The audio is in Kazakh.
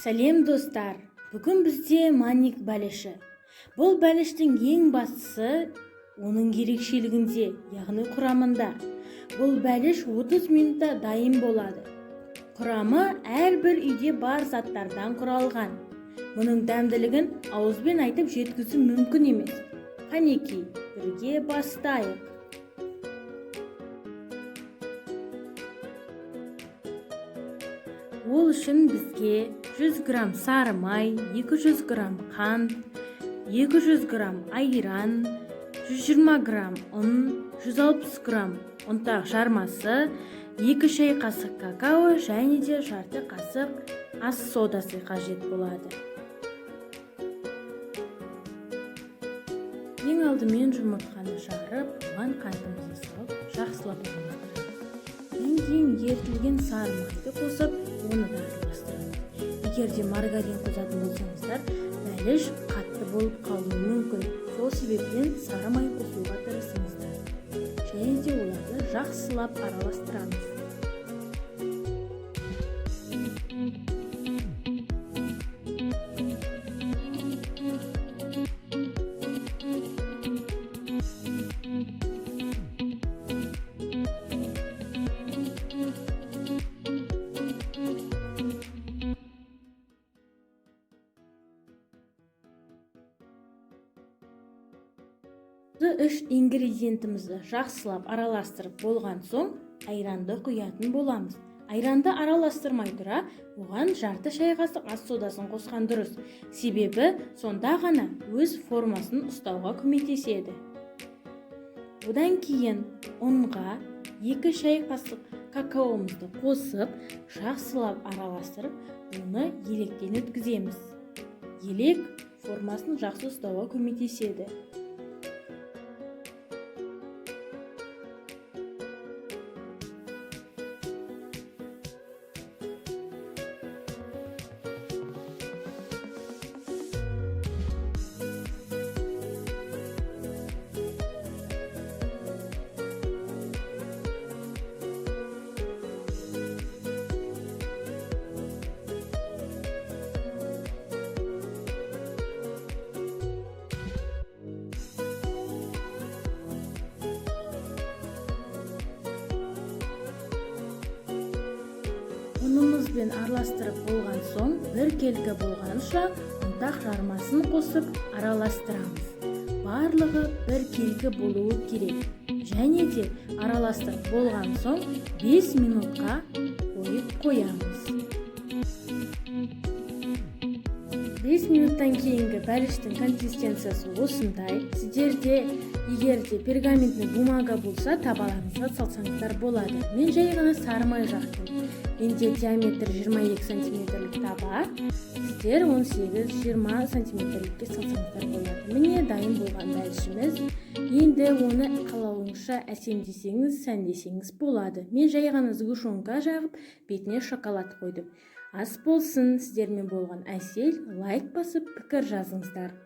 Сәлем достар, бүгін бізде манник бәліші. Бұл бәліштің ең бастысы оның ерекшелігінде, яғни құрамында. Бұл бәліш 30 минутта дайын болады. Құрамы әрбір үйде бар заттардан құралған. Мұның дәмділігін ауызбен айтып жеткізу мүмкін емес. Қанекей, бірге бастайық. Ол үшін бізге 100 грамм сары май, 200 грамм қант, 200 грамм айран, 120 грамм ұн, 160 грамм ұнтақ жармасы, 2 шай қасық какао және де жарты қасық ас содасы қажет болады. Ең алдымен жұмыртқаны жарып, оған қантымызды салып, жақсылап араластырамыз. Кейін ерітілген сары майды қосып, оны да араластырамыз. Егер де маргарин қосатын болсаңыздар, бәліш қатты болып қалуы мүмкін. Сол себептен сары май қосуға тырысыңыздар. Және де оларды жақсылап араластырамыз. Үш ингредиентімізді жақсылап араластырып болған соң, айранды құятын боламыз. Айранды араластырмай тұра, оған жарты шай қасық ас содасын қосқан дұрыс. Себебі сонда ғана өз формасын ұстауға көмектеседі. Одан кейін ұнға 2 шай қасық какаомызды қосып, жақсылап араластырып, оны електен өткіземіз. Елек формасын жақсы ұстауға көмектеседі. Ұнымызбен араластырып болған соң, бір келкі болғанша ұнтақ жармасын қосып араластырамыз. Барлығы бір келкі болуы керек. Және де араластырып болған соң 5 минутқа қоямыз. 5 минуттан кейінгі бәліштің консистенциясы осындай. Сіздерде егер де пергаментный бумага болса, табаларыңызға салсаңыздар болады. Мен жай ғана сары май жақтым. Менде диаметр 22 сантиметрлік таба, сіздер 18-20 сантиметрлікке салсаңыздар болады. Міне дайын болған бәлішіміз. Енді оны қалауыңызша әсемдесеңіз, сәндесеңіз болады. Мен жай ғана сгущенка жағып, бетіне шоколад қойдым. Ас болсын, сіздермен болған әсел, лайк басып, пікір жазыңыздар.